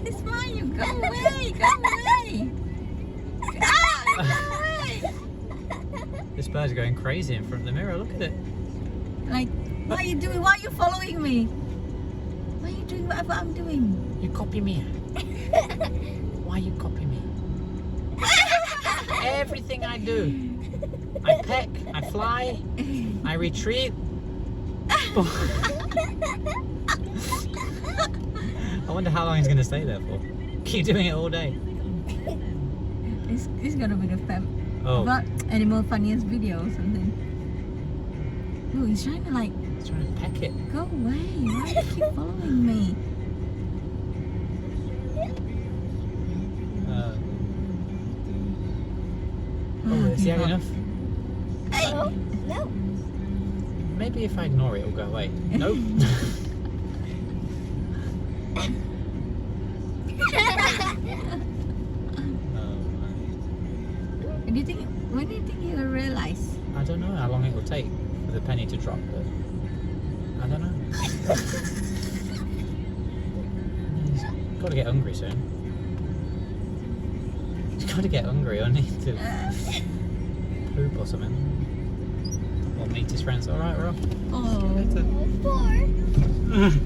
It's fine. You go away. Go away. Ah, go away. This bird's going crazy in front of the mirror. Look at it. Like, what are you doing? Why are you following me? Why are you doing whatever I'm doing? You copy me. Why you copy me? Everything I do. I peck, I fly, I retreat. I wonder how long he's going to stay there for. Keep doing it all day. It's gonna be the Oh, animal funniest video or something. Oh, he's trying to like he's trying to peck it. go away. Why do you keep following me? Is he had enough? Oh, no. Maybe if I ignore it, it'll go away. Nope. When do you think he'll realize? I don't know how long it will take for the penny to drop, but I don't know. He's got to get hungry soon. He's got to get hungry. I need to poop or something. Or meet his friends. All right, we're off. Oh. See you later. Four.